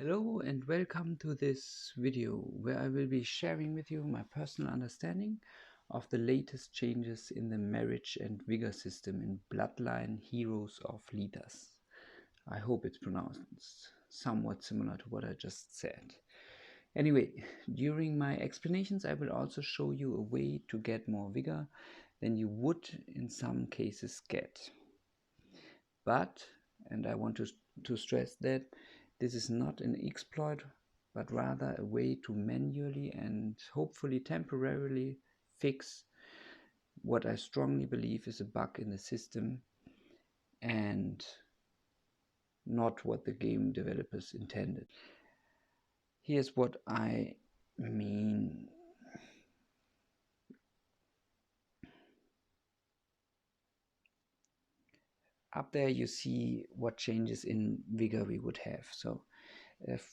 Hello and welcome to this video where I will be sharing with you my personal understanding of the latest changes in the marriage and vigor system in Bloodline Heroes of Lithas. I hope it's pronounced somewhat similar to what I just said. Anyway, during my explanations I will also show you a way to get more vigor than you would in some cases get. But, and I want to stress that this is not an exploit, but rather a way to manually and hopefully temporarily fix what I strongly believe is a bug in the system and not what the game developers intended. Here's what I mean. Up there you see what changes in vigor we would have. So if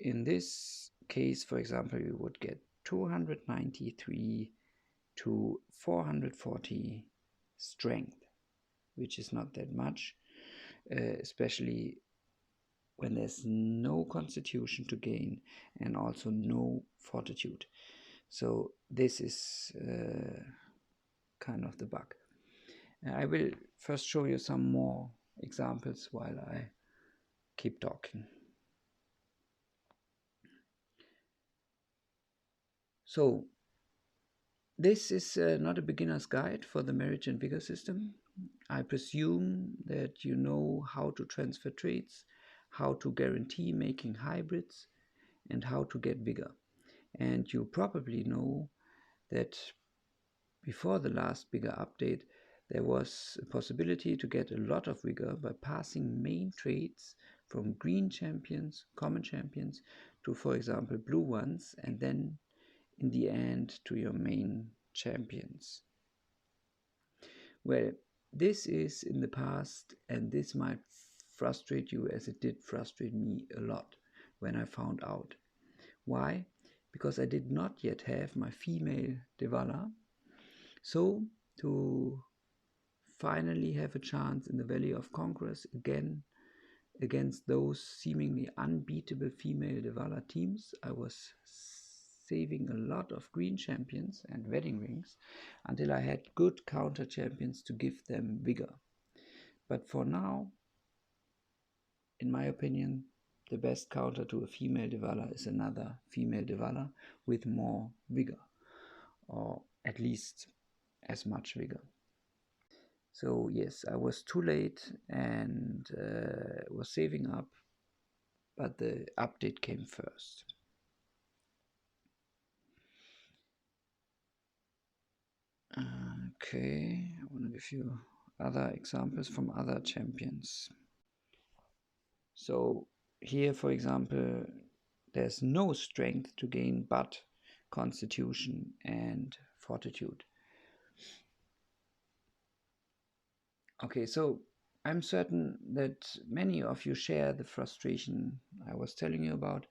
in this case, for example, we would get 293 to 440 strength, which is not that much, especially when there's no constitution to gain and also no fortitude. So this is kind of the bug. I will first show you some more examples while I keep talking. So this is not a beginner's guide for the marriage and vigor system. I presume that you know how to transfer traits, how to guarantee making hybrids, and how to get vigor. And you probably know that before the last vigor update, there was a possibility to get a lot of vigor by passing main traits from green champions, common champions, to, for example, blue ones, and then in the end to your main champions. Well, this is in the past, and this might frustrate you as it did frustrate me a lot when I found out. Why? Because I did not yet have my female Devala. So, to finally have a chance in the Valley of Conquerors again against those seemingly unbeatable female Devala teams, I was saving a lot of green champions and wedding rings until I had good counter champions to give them vigor. But for now, in my opinion, the best counter to a female Devala is another female Devala with more vigor, or at least as much vigor. So yes, I was too late and was saving up, but the update came first. Okay, I want to give you other examples from other champions. So here, for example, there's no strength to gain but constitution and fortitude. Okay, so I'm certain that many of you share the frustration I was telling you about.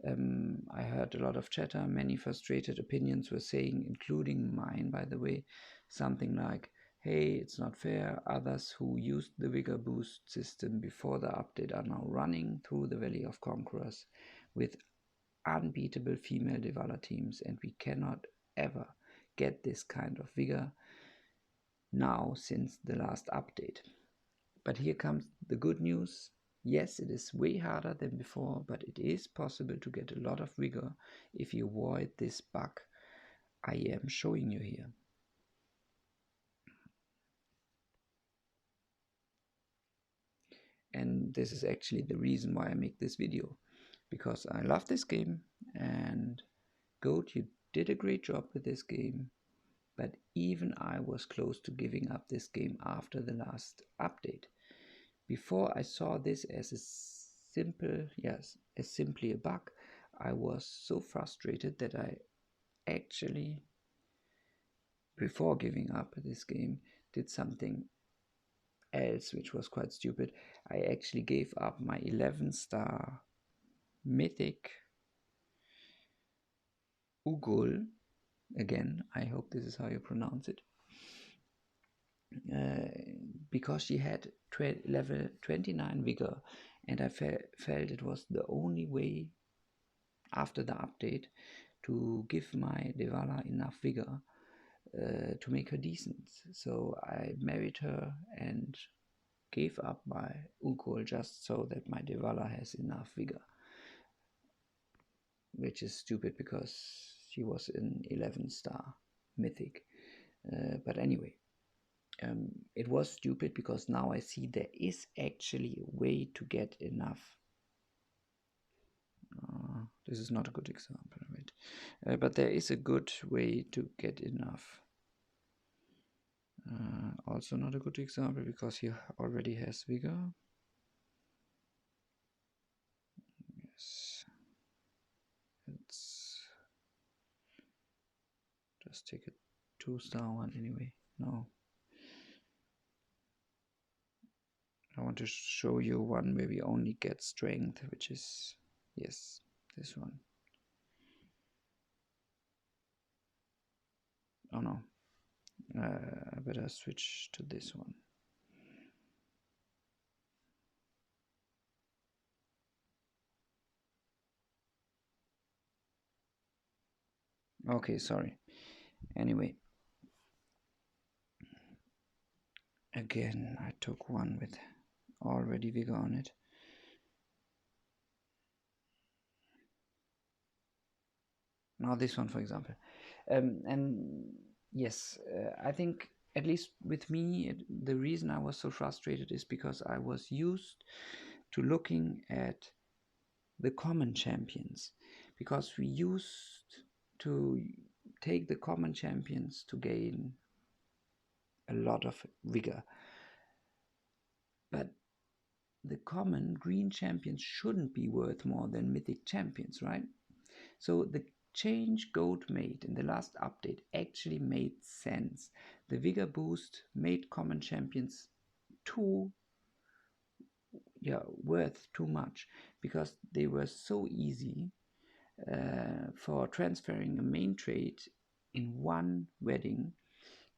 I heard a lot of chatter, many frustrated opinions were saying, including mine, by the way, something like, hey, it's not fair. Others who used the vigor boost system before the update are now running through the Valley of Conquerors with unbeatable female Devala teams, and we cannot ever get this kind of vigor now since the last update. But here comes the good news. Yes, it is way harder than before, but it is possible to get a lot of vigor if you avoid this bug I am showing you here. And this is actually the reason why I make this video, because I love this game, and Goat, you did a great job with this game, but even I was close to giving up this game after the last update. Before I saw this as a simply a bug, I was so frustrated that I actually, before giving up this game, did something else which was quite stupid. I actually gave up my 11-star mythic Ugol, again, I hope this is how you pronounce it, because she had level 29 vigor and I felt it was the only way after the update to give my Devala enough vigor to make her decent. So I married her and gave up my Ukol just so that my Devala has enough vigor, which is stupid because she was in 11-star mythic. But anyway, it was stupid because now I see there is actually a way to get enough. This is not a good example, right? But there is a good way to get enough. Also not a good example because he already has vigor. Yes. Let's just take a 2-star one anyway. No. I want to show you one where we only get strength, which is, yes, this one. Oh no. I better switch to this one. Okay, sorry. Anyway, again, I took one with already vigor on it. Now this one, for example. And yes, I think at least with me, the reason I was so frustrated is because I was used to looking at the common champions, because we used to take the common champions to gain a lot of vigor. But the common green champions shouldn't be worth more than mythic champions, right? So the change Goat made in the last update actually made sense. The vigor boost made common champions worth too much because they were so easy for transferring a main trait in one wedding,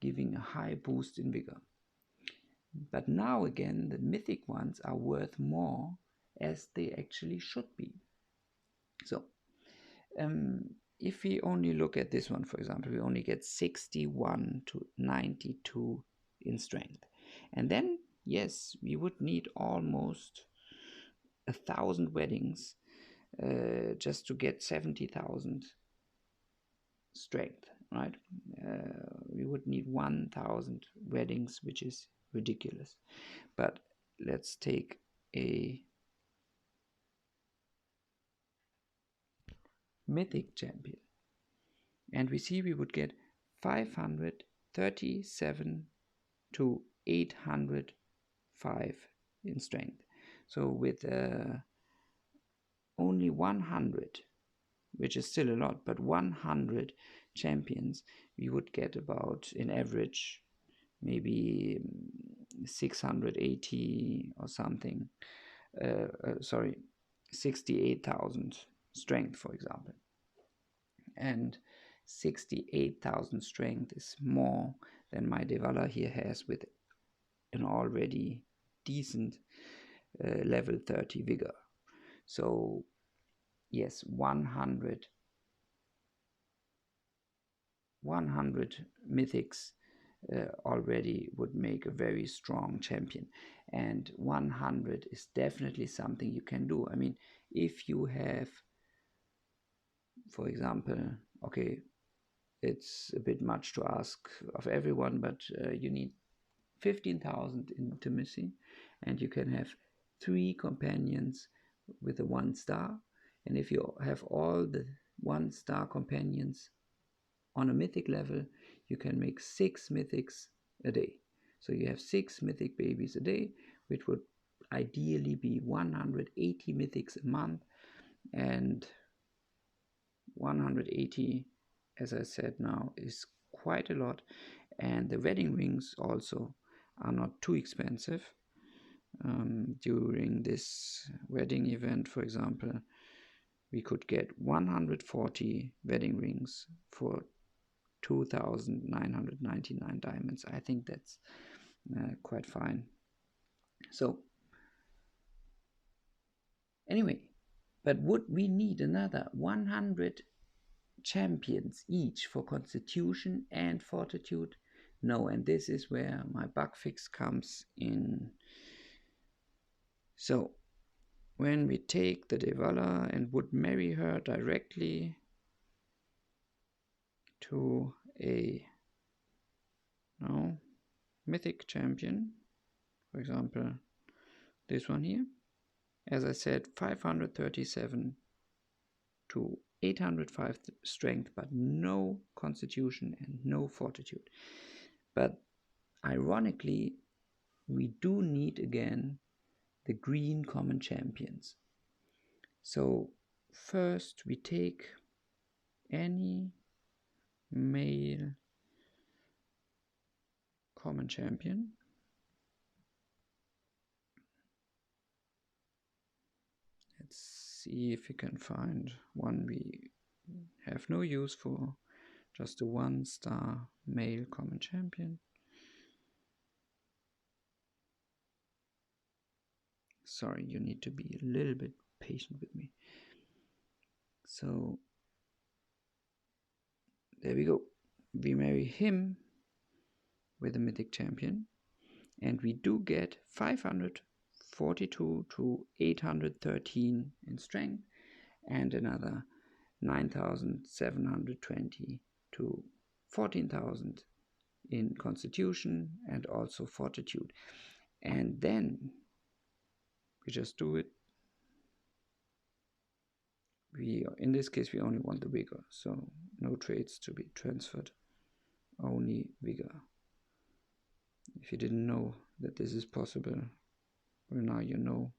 giving a high boost in vigor. But now again, the mythic ones are worth more as they actually should be. So if we only look at this one, for example, we only get 61 to 92 in strength. And then, yes, we would need almost 1,000 weddings just to get 70,000 strength, right? We would need 1,000 weddings, which is ridiculous. But let's take a mythic champion, and we see we would get 537 to 805 in strength. So with only 100, which is still a lot, but 100 champions, we would get about, in average, maybe 680 or something. 68,000 strength, for example. And 68,000 strength is more than my Devala here has with an already decent level 30 vigor. So yes, 100 mythics already would make a very strong champion, and 100 is definitely something you can do. I mean, if you have, for example, okay, it's a bit much to ask of everyone, but you need 15,000 intimacy, and you can have 3 companions with a 1-star. And if you have all the 1-star companions on a mythic level, you can make 6 mythics a day. So you have 6 mythic babies a day, which would ideally be 180 mythics a month. And 180, as I said now, is quite a lot. And the wedding rings also are not too expensive. During this wedding event, for example, we could get 140 wedding rings for 2,999 diamonds. I think that's quite fine. So Anyway, but would we need another 100 champions each for constitution and fortitude? No, and this is where my bug fix comes in. So when we take the Devala and would marry her directly to a mythic champion, for example this one here, as I said, 537 to 805 strength, but no constitution and no fortitude. But ironically, we do need again the green common champions. So first we take any male common champion. Let's see if we can find one we have no use for, just a 1-star male common champion. Sorry, you need to be a little bit patient with me. So there we go. We marry him with a mythic champion, and we do get 542 to 813 in strength, and another 9,720 to 14,000 in constitution and also fortitude. And then we just do it. In this case we only want the vigor, so no traits to be transferred, only vigor. If you didn't know that this is possible, well, now you know.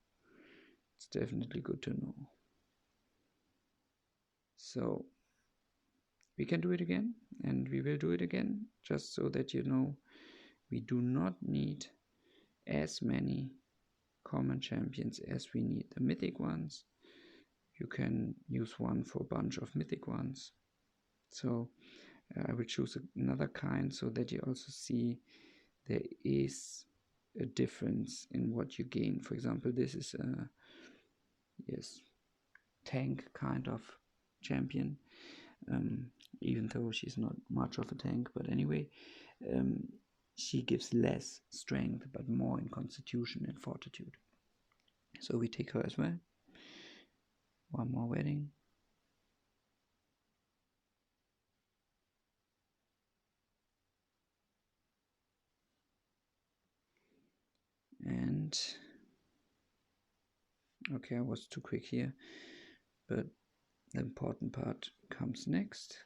It's definitely good to know. So we can do it again, and we will do it again, just so that you know we do not need as many common champions as we need the mythic ones. You can use one for a bunch of mythic ones. So I will choose another kind so that you also see there is a difference in what you gain. For example, this is a tank kind of champion, even though she's not much of a tank, but anyway, she gives less strength but more in constitution and fortitude. So we take her as well. One more wedding. And okay, I was too quick here, but the important part comes next.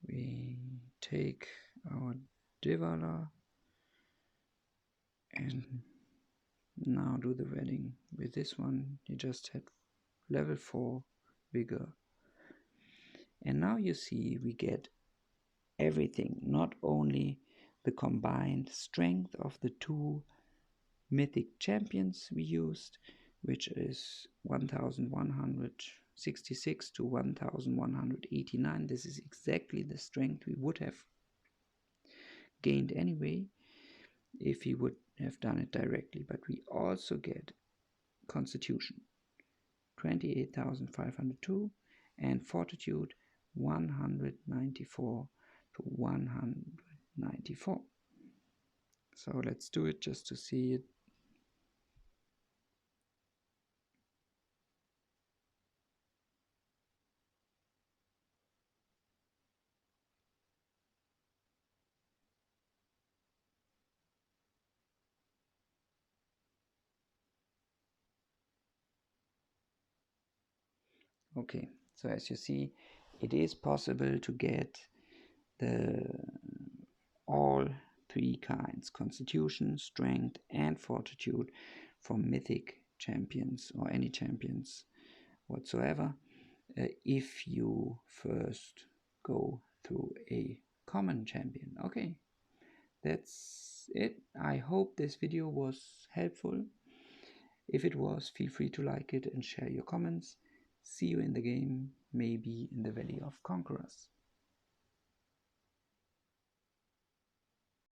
We take our Devala and now do the wedding. With this one, you just had level 4 vigor. And now you see we get everything, not only the combined strength of the two mythic champions we used, which is 1166 to 1189. This is exactly the strength we would have gained anyway if we would have done it directly. But we also get constitution 28,502 and fortitude 194 to 194. So let's do it just to see it. Okay, so as you see, it is possible to get all three kinds, constitution, strength, and fortitude, from mythic champions or any champions whatsoever, if you first go through a common champion. Okay, that's it. I hope this video was helpful. If it was, feel free to like it and share your comments. See you in the game, maybe in the Valley of Conquerors.